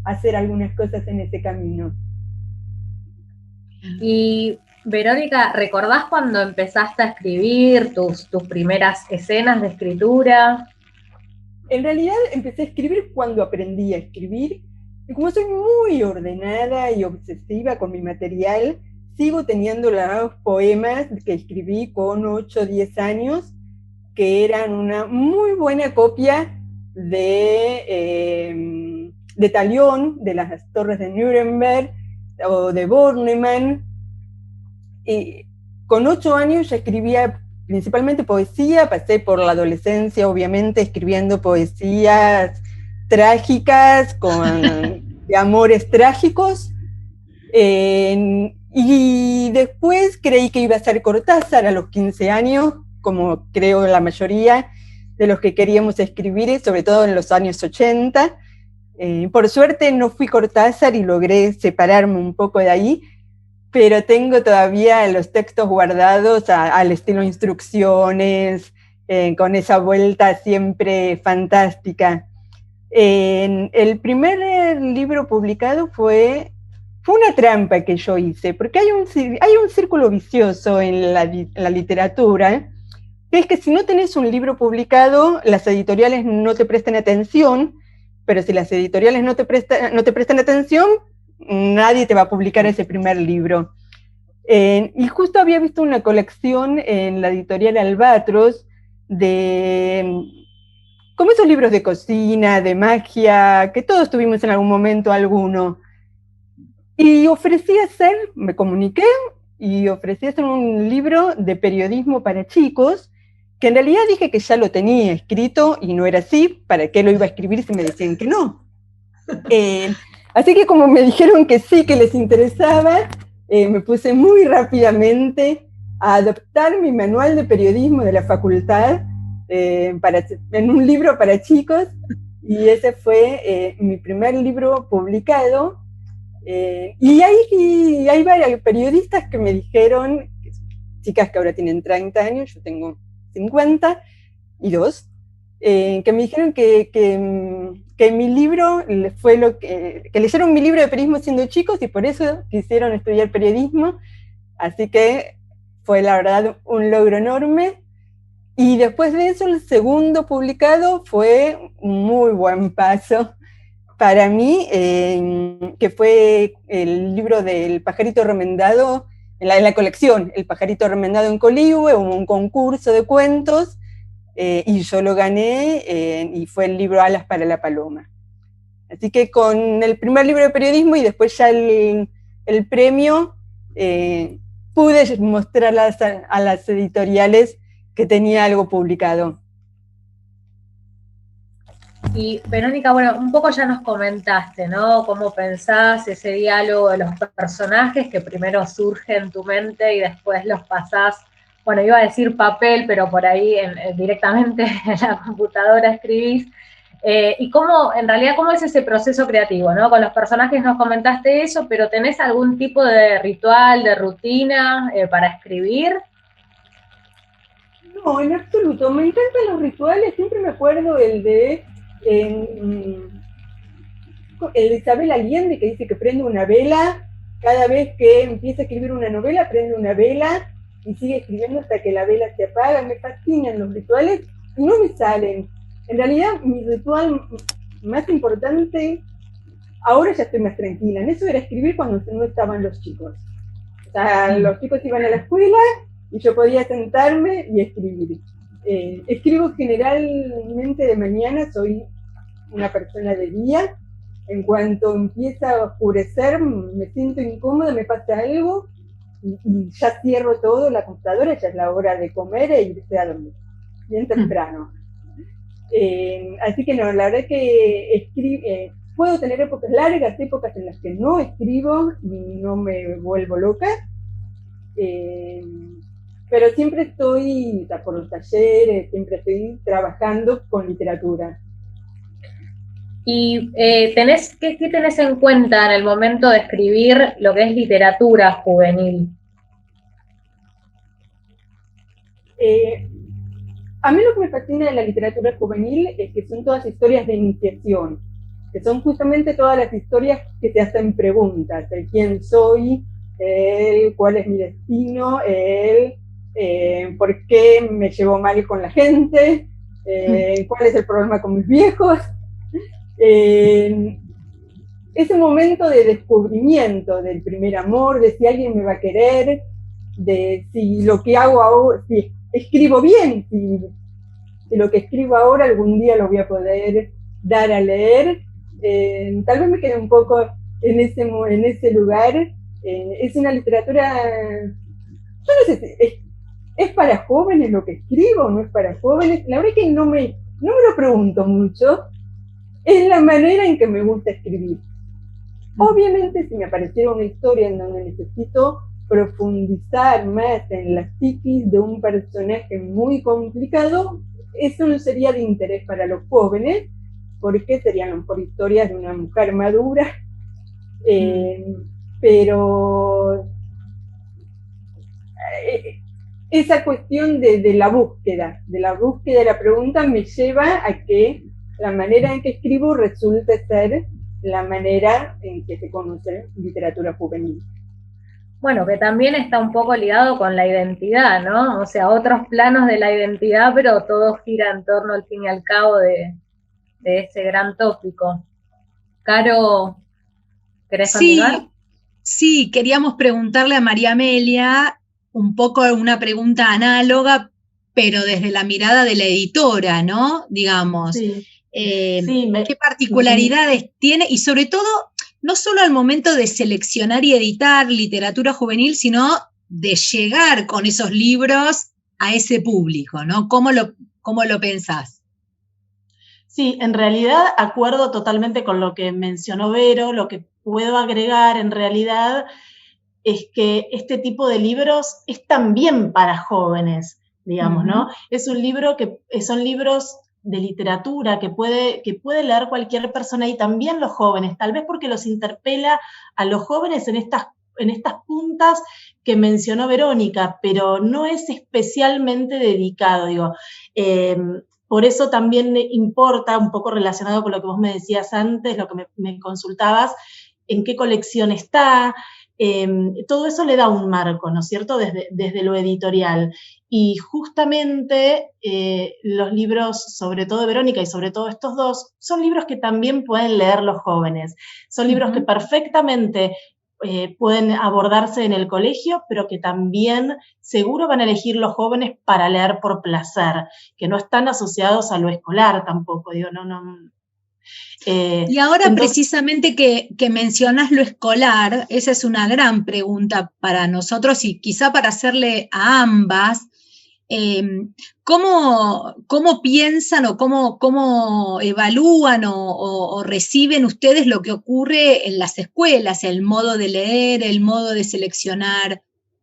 hacer algunas cosas en ese camino. Y Verónica, ¿recordás cuando empezaste a escribir tus primeras escenas de escritura? En realidad empecé a escribir cuando aprendí a escribir, y como soy muy ordenada y obsesiva con mi material, sigo teniendo los poemas que escribí con 8 o 10 años, que eran una muy buena copia de Talión, de las Torres de Nuremberg, o de Bornemann. Y con 8 años ya escribía principalmente poesía, pasé por la adolescencia, obviamente, escribiendo poesías trágicas, de amores trágicos. Y después creí que iba a ser Cortázar a los 15 años, como creo la mayoría de los que queríamos escribir, sobre todo en los años 80. Por suerte no fui Cortázar y logré separarme un poco de ahí, pero tengo todavía los textos guardados al estilo instrucciones, con esa vuelta siempre fantástica. El primer libro publicado fue una trampa que yo hice, porque hay un círculo vicioso en la literatura, que es que si no tenés un libro publicado, las editoriales no te prestan atención, pero si las editoriales no te prestan atención, nadie te va a publicar ese primer libro. Y justo había visto una colección en la editorial Albatros como esos libros de cocina, de magia, que todos tuvimos en algún momento alguno. Y me comuniqué y ofrecí hacer un libro de periodismo para chicos, que en realidad dije que ya lo tenía escrito y no era así. ¿Para qué lo iba a escribir si me decían que no? Así que como me dijeron que sí, que les interesaba, me puse muy rápidamente a adaptar mi manual de periodismo de la facultad en un libro para chicos, y ese fue mi primer libro publicado. Y hay varios periodistas que me dijeron, chicas que ahora tienen 30 años, yo tengo 52, que me dijeron que mi libro fue que leyeron mi libro de periodismo siendo chicos y por eso quisieron estudiar periodismo. Así que fue la verdad un logro enorme. Y después de eso, el segundo publicado fue un muy buen paso para mí, que fue el libro del Pajarito Remendado, en la colección El Pajarito Remendado en Coligüe, hubo un concurso de cuentos, y yo lo gané, y fue el libro Alas para la Paloma. Así que con el primer libro de periodismo y después ya el premio, pude mostrar a las editoriales que tenía algo publicado. Y Verónica, bueno, un poco ya nos comentaste, ¿no? Cómo pensás ese diálogo de los personajes que primero surge en tu mente y después los pasás, bueno, iba a decir papel, pero por ahí directamente en la computadora escribís. Y cómo, en realidad, cómo es ese proceso creativo, ¿no? Con los personajes nos comentaste eso, pero ¿tenés algún tipo de ritual, de rutina para escribir? No, en absoluto. Me encantan los rituales. Siempre me acuerdo el de Isabel Allende, que dice que prende una vela. Cada vez que empieza a escribir una novela, prende una vela y sigue escribiendo hasta que la vela se apaga. Me fascinan los rituales y no me salen. En realidad, mi ritual más importante, ahora ya estoy más tranquila, en eso era escribir cuando no estaban los chicos. O sea, los chicos iban a la escuela y yo podía sentarme y escribir. Escribo generalmente de mañana, soy una persona de día. En cuanto empieza a oscurecer, me siento incómoda, me pasa algo y ya cierro todo, la computadora, ya es la hora de comer e irse a dormir, bien temprano. Así que no, la verdad que puedo tener épocas largas, épocas en las que no escribo y no me vuelvo loca, pero siempre estoy por los talleres, siempre estoy trabajando con literatura. ¿Y qué tenés en cuenta en el momento de escribir lo que es literatura juvenil? A mí lo que me fascina de la literatura juvenil es que son todas historias de iniciación, que son justamente todas las historias que te hacen preguntas, el quién soy, el cuál es mi destino, el por qué me llevo mal con la gente, cuál es el problema con mis viejos. Ese momento de descubrimiento del primer amor, de si alguien me va a querer, de si lo que hago ahora, si escribo bien, si lo que escribo ahora algún día lo voy a poder dar a leer. Tal vez me quede un poco en ese lugar. Es una literatura, yo no sé, ¿es para jóvenes lo que escribo o no es para jóvenes? La verdad es que no me lo pregunto mucho. Es la manera en que me gusta escribir. Obviamente, si me apareciera una historia en donde necesito profundizar más en la psiquis de un personaje muy complicado, eso no sería de interés para los jóvenes, porque serían a lo mejor historias de una mujer madura, pero esa cuestión de la búsqueda de la pregunta me lleva a que la manera en que escribo resulte ser la manera en que se conoce literatura juvenil. Bueno, que también está un poco ligado con la identidad, ¿no? O sea, otros planos de la identidad, pero todo gira en torno, al fin y al cabo, de ese gran tópico. Caro, ¿querés continuar? Sí, queríamos preguntarle a María Amelia un poco una pregunta análoga, pero desde la mirada de la editora, ¿no? Digamos. Sí. ¿Qué particularidades tiene? Y sobre todo, no solo al momento de seleccionar y editar literatura juvenil, sino de llegar con esos libros a ese público, ¿no? ¿Cómo lo pensás? Sí, en realidad acuerdo totalmente con lo que mencionó Vero. Lo que puedo agregar en realidad es que este tipo de libros es también para jóvenes, digamos, ¿no? Es un libro son libros de literatura que puede leer cualquier persona y también los jóvenes, tal vez porque los interpela a los jóvenes en estas puntas que mencionó Verónica, pero no es especialmente dedicado, digo. Por eso también importa, un poco relacionado con lo que vos me decías antes, lo que me consultabas, en qué colección está. Todo eso le da un marco, ¿no es cierto?, desde lo editorial. Y justamente los libros, sobre todo de Verónica y sobre todo estos dos, son libros que también pueden leer los jóvenes. Son libros que perfectamente pueden abordarse en el colegio, pero que también seguro van a elegir los jóvenes para leer por placer, que no están asociados a lo escolar tampoco. Digo, no. Y ahora precisamente que mencionas lo escolar, esa es una gran pregunta para nosotros y quizá para hacerle a ambas. ¿Cómo piensan o cómo evalúan o reciben ustedes lo que ocurre en las escuelas, el modo de leer, el modo de seleccionar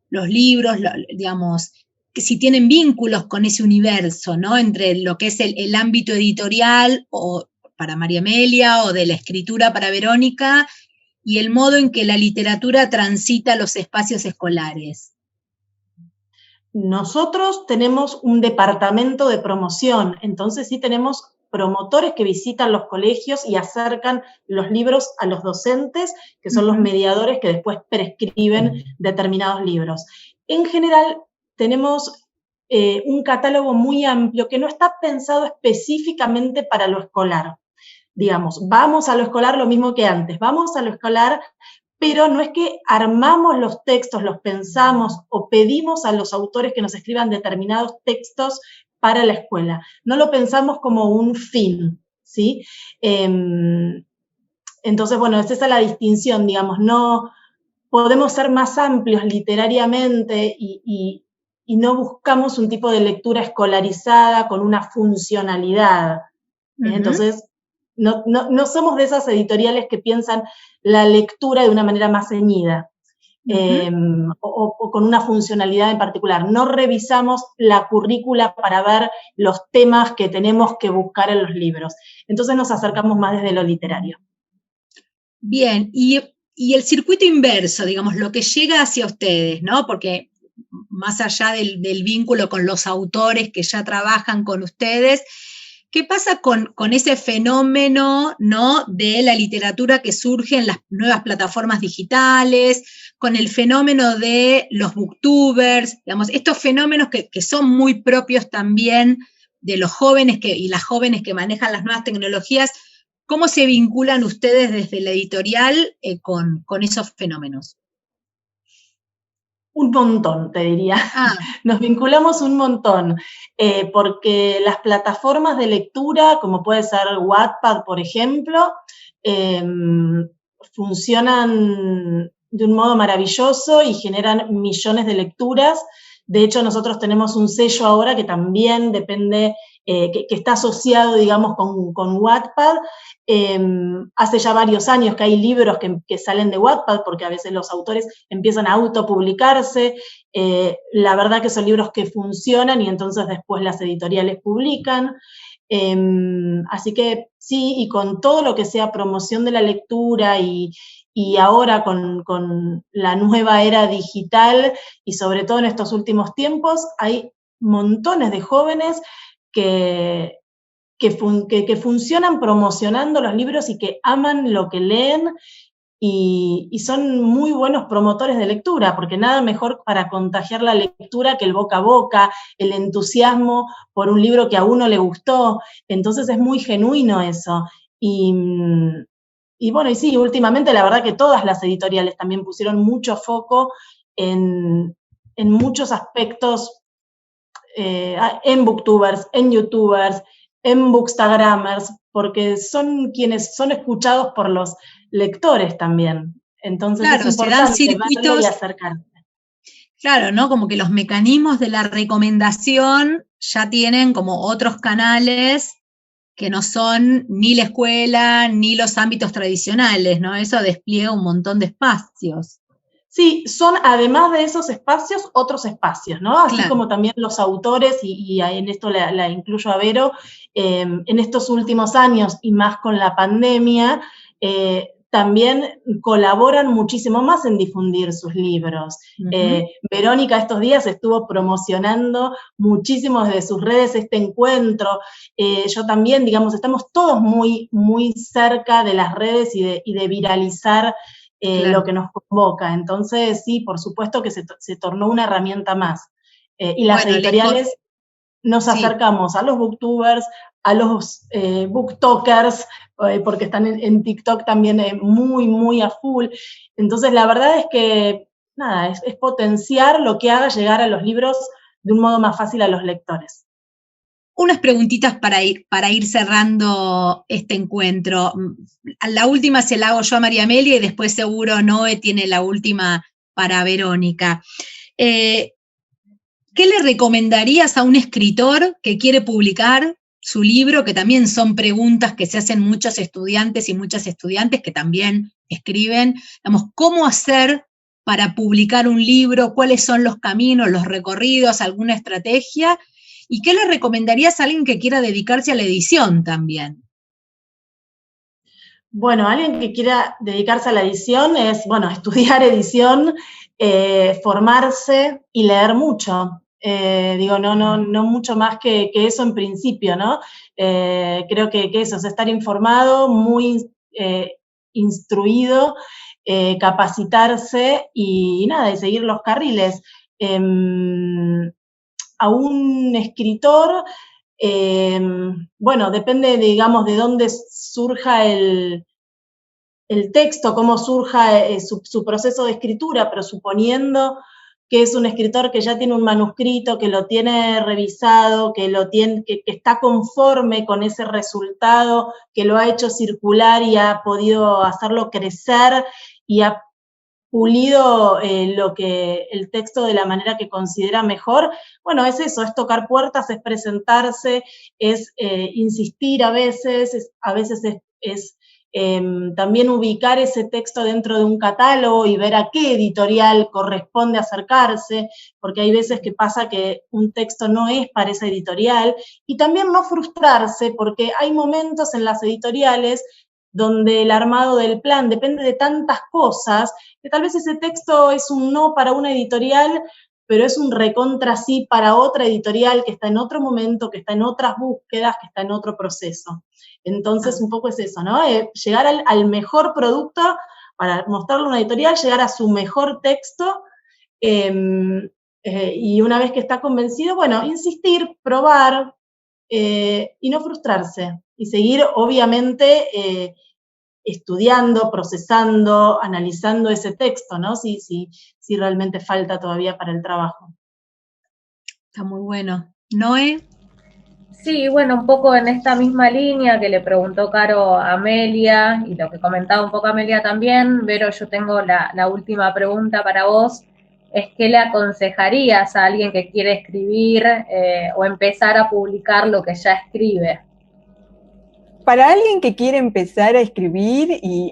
los libros, digamos, que si tienen vínculos con ese universo, ¿no? Entre lo que es el ámbito editorial o para María Amelia o de la escritura para Verónica y el modo en que la literatura transita los espacios escolares? Nosotros tenemos un departamento de promoción, entonces sí tenemos promotores que visitan los colegios y acercan los libros a los docentes, que son los mediadores que después prescriben determinados libros. En general, tenemos un catálogo muy amplio que no está pensado específicamente para lo escolar. Digamos, vamos a lo escolar lo mismo que antes, vamos a lo escolar, pero no es que armamos los textos, los pensamos o pedimos a los autores que nos escriban determinados textos para la escuela. No lo pensamos como un fin, ¿sí? Entonces, bueno, es esa la distinción, digamos, no podemos ser más amplios literariamente y no buscamos un tipo de lectura escolarizada con una funcionalidad. Entonces, no somos de esas editoriales que piensan la lectura de una manera más ceñida o con una funcionalidad en particular. No revisamos la currícula para ver los temas que tenemos que buscar en los libros. Entonces nos acercamos más desde lo literario. Bien, y el circuito inverso, digamos, lo que llega hacia ustedes, ¿no? Porque más allá del vínculo con los autores que ya trabajan con ustedes, ¿qué pasa con ese fenómeno, ¿no?, de la literatura que surge en las nuevas plataformas digitales, con el fenómeno de los booktubers, digamos, estos fenómenos que son muy propios también de los jóvenes y las jóvenes que manejan las nuevas tecnologías? ¿Cómo se vinculan ustedes desde la editorial con esos fenómenos? Un montón, te diría. Nos vinculamos un montón, porque las plataformas de lectura, como puede ser Wattpad, por ejemplo, funcionan de un modo maravilloso y generan millones de lecturas. De hecho, nosotros tenemos un sello ahora que también depende, que está asociado, digamos, con Wattpad. Hace ya varios años que hay libros que salen de Wattpad, porque a veces los autores empiezan a autopublicarse. La verdad que son libros que funcionan y entonces después las editoriales publican. Así que sí, y con todo lo que sea promoción de la lectura y ahora con la nueva era digital y sobre todo en estos últimos tiempos, hay montones de jóvenes que funcionan promocionando los libros y que aman lo que leen y son muy buenos promotores de lectura, porque nada mejor para contagiar la lectura que el boca a boca, el entusiasmo por un libro que a uno le gustó. Entonces es muy genuino eso. Y bueno, y sí, últimamente la verdad que todas las editoriales también pusieron mucho foco en muchos aspectos, en booktubers, en youtubers, en bookstagrammers, porque son quienes son escuchados por los lectores también. Entonces claro, es importante verlo y acercarse. Claro, ¿no? Como que los mecanismos de la recomendación ya tienen como otros canales que no son ni la escuela ni los ámbitos tradicionales, ¿no? Eso despliega un montón de espacios. Sí, son además de esos espacios, otros espacios, ¿no? Así claro. Como también los autores, y en esto la incluyo a Vero, en estos últimos años y más con la pandemia, también colaboran muchísimo más en difundir sus libros. Verónica estos días estuvo promocionando muchísimo desde sus redes este encuentro. Yo también, digamos, estamos todos muy, muy cerca de las redes y de viralizar claro. Lo que nos convoca. Entonces, sí, por supuesto que se tornó una herramienta más. Y las editoriales nos acercamos a los booktubers, a los booktokers, porque están en TikTok también muy, muy a full. Entonces, la verdad es que, nada, es potenciar lo que haga llegar a los libros de un modo más fácil a los lectores. unas preguntitas para ir cerrando este encuentro. La última se la hago yo a María Amelia y después seguro Noé tiene la última para Verónica. ¿Qué le recomendarías a un escritor que quiere publicar su libro, que también son preguntas que se hacen muchos estudiantes y muchas estudiantes que también escriben, digamos, cómo hacer para publicar un libro, cuáles son los caminos, los recorridos, alguna estrategia, y qué le recomendarías a alguien que quiera dedicarse a la edición también? Bueno, alguien que quiera dedicarse a la edición es, bueno, estudiar edición, formarse y leer mucho. Digo, no mucho más que eso en principio, ¿no? Creo que eso es estar informado, muy instruido, capacitarse y nada, y seguir los carriles. A un escritor, bueno, depende, digamos, de dónde surja el texto, cómo surja su proceso de escritura, pero suponiendo que es un escritor que ya tiene un manuscrito, que lo tiene revisado, que está conforme con ese resultado, que lo ha hecho circular y ha podido hacerlo crecer y ha pulido el texto de la manera que considera mejor, bueno, es eso, es tocar puertas, es presentarse, es insistir a veces es también ubicar ese texto dentro de un catálogo y ver a qué editorial corresponde acercarse, porque hay veces que pasa que un texto no es para esa editorial, y también no frustrarse, porque hay momentos en las editoriales donde el armado del plan depende de tantas cosas, que tal vez ese texto es un no para una editorial, pero es un recontra sí para otra editorial que está en otro momento, que está en otras búsquedas, que está en otro proceso. Entonces, un poco es eso, ¿no? Llegar al mejor producto para mostrarle a una editorial, llegar a su mejor texto, y una vez que está convencido, bueno, insistir, probar, y no frustrarse, y seguir, obviamente, estudiando, procesando, analizando ese texto, ¿no? Si realmente falta todavía para el trabajo. Está muy bueno. ¿Noé? Sí, bueno, un poco en esta misma línea que le preguntó Caro a Amelia y lo que comentaba un poco Amelia también, Vero, yo tengo la última pregunta para vos, es ¿qué le aconsejarías a alguien que quiere escribir o empezar a publicar lo que ya escribe? Para alguien que quiere empezar a escribir, y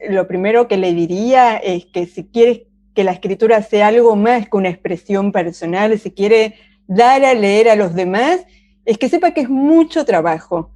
lo primero que le diría es que si quiere que la escritura sea algo más que una expresión personal, si quiere dar a leer a los demás, es que sepa que es mucho trabajo.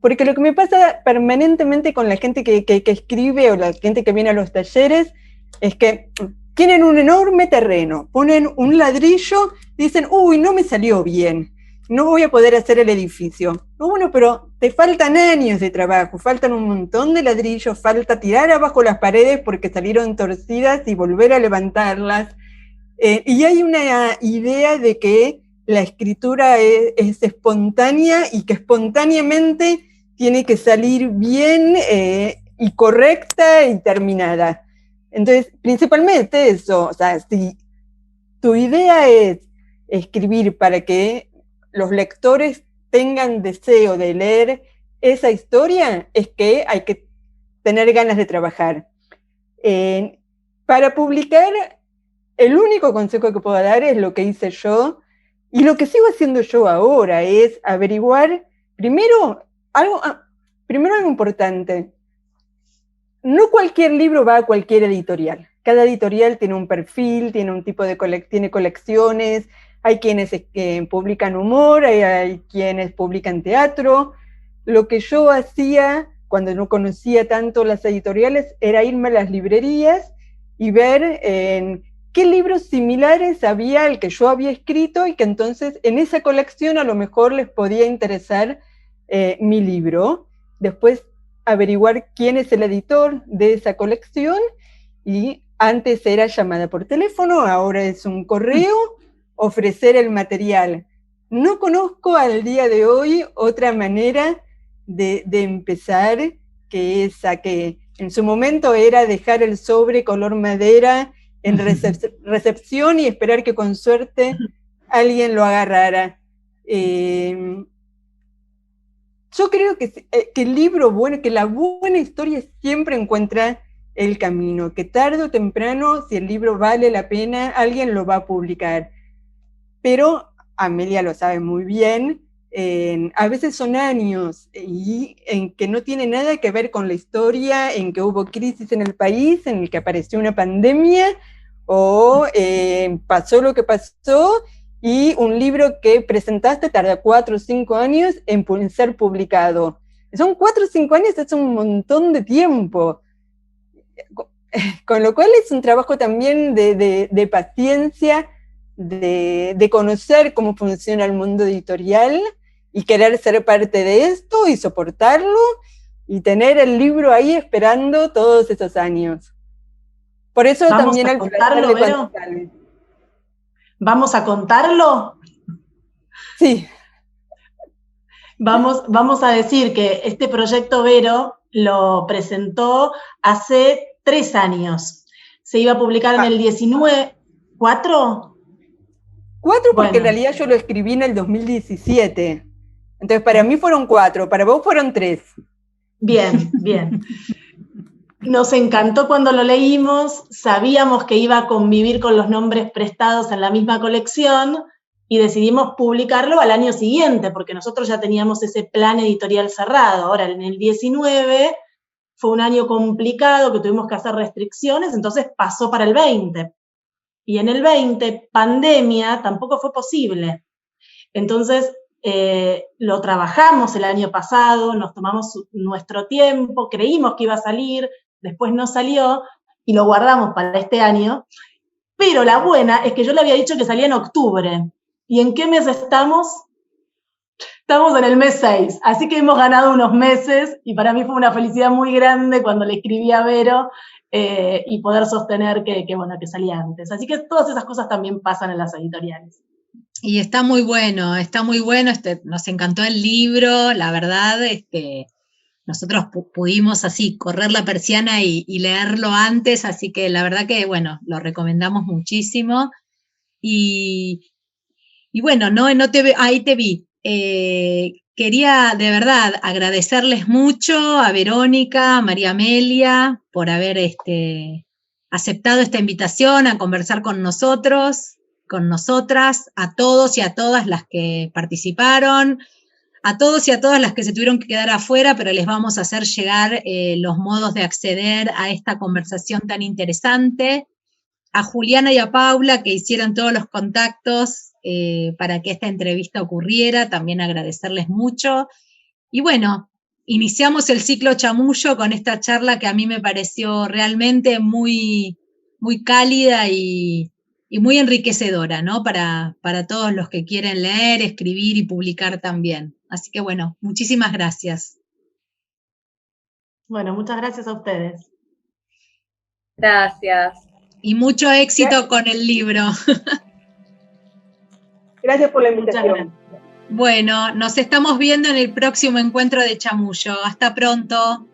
Porque lo que me pasa permanentemente con la gente que escribe o la gente que viene a los talleres es que tienen un enorme terreno, ponen un ladrillo y dicen, uy, no me salió bien, no voy a poder hacer el edificio. No, bueno, pero te faltan años de trabajo, faltan un montón de ladrillos, falta tirar abajo las paredes porque salieron torcidas y volver a levantarlas. Y hay una idea de que la escritura es espontánea y que espontáneamente tiene que salir bien y correcta y terminada. Entonces, principalmente eso, o sea, si tu idea es escribir para que los lectores tengan deseo de leer esa historia, es que hay que tener ganas de trabajar. Para publicar, el único consejo que puedo dar es lo que hice yo, y lo que sigo haciendo yo ahora es averiguar, primero algo importante. No cualquier libro va a cualquier editorial. Cada editorial tiene un perfil, tiene un tipo de tiene colecciones, hay quienes publican humor, hay quienes publican teatro. Lo que yo hacía cuando no conocía tanto las editoriales era irme a las librerías y ver qué libros similares había al que yo había escrito y que entonces en esa colección a lo mejor les podía interesar mi libro. Después averiguar quién es el editor de esa colección, y antes era llamada por teléfono, ahora es un correo, ofrecer el material. No conozco al día de hoy otra manera de empezar que esa que en su momento era dejar el sobre color madera en recepción y esperar que con suerte alguien lo agarrara. Yo creo que el libro bueno, que la buena historia siempre encuentra el camino, que tarde o temprano, si el libro vale la pena, alguien lo va a publicar. Pero Amelia lo sabe muy bien, a veces son años y en que no tiene nada que ver con la historia, en que hubo crisis en el país, en el que apareció una pandemia o pasó lo que pasó, y un libro que presentaste tarda 4 o 5 años en ser publicado. Son 4 o 5 años, es un montón de tiempo. Con lo cual es un trabajo también de paciencia, de conocer cómo funciona el mundo editorial y querer ser parte de esto y soportarlo y tener el libro ahí esperando todos esos años. Por eso también al placer de cuando sale. ¿Vamos a contarlo? Sí. Vamos a decir que este proyecto Vero lo presentó hace 3 años. Se iba a publicar en el 19... ¿4? 4 porque en realidad yo lo escribí en el 2017. Entonces para mí fueron 4, para vos fueron 3. Bien, bien. Nos encantó cuando lo leímos, sabíamos que iba a convivir con los nombres prestados en la misma colección y decidimos publicarlo al año siguiente, porque nosotros ya teníamos ese plan editorial cerrado. Ahora, en el 19 fue un año complicado, que tuvimos que hacer restricciones, entonces pasó para el 20. Y en el 20, pandemia, tampoco fue posible. Entonces, lo trabajamos el año pasado, nos tomamos nuestro tiempo, creímos que iba a salir, después no salió y lo guardamos para este año. Pero la buena es que yo le había dicho que salía en octubre. ¿Y en qué mes estamos? Estamos en el mes 6, así que hemos ganado unos meses y para mí fue una felicidad muy grande cuando le escribí a Vero y poder sostener que salía antes. Así que todas esas cosas también pasan en las editoriales. Y está muy bueno, nos encantó el libro, la verdad, nosotros pudimos así correr la persiana y leerlo antes, así que la verdad que, bueno, lo recomendamos muchísimo. Y bueno, ahí te vi. Quería de verdad agradecerles mucho a Verónica, a María Amelia, por haber aceptado esta invitación a conversar con nosotros, con nosotras, a todos y a todas las que participaron, a todos y a todas las que se tuvieron que quedar afuera, pero les vamos a hacer llegar los modos de acceder a esta conversación tan interesante. A Juliana y a Paula, que hicieron todos los contactos para que esta entrevista ocurriera, también agradecerles mucho. Y bueno, iniciamos el ciclo Chamullo con esta charla que a mí me pareció realmente muy, muy cálida y muy enriquecedora, ¿no? Para todos los que quieren leer, escribir y publicar también. Así que bueno, muchísimas gracias. Bueno, muchas gracias a ustedes. Gracias. Y mucho éxito con el libro. Gracias por la invitación. Bueno, nos estamos viendo en el próximo encuentro de Chamullo. Hasta pronto.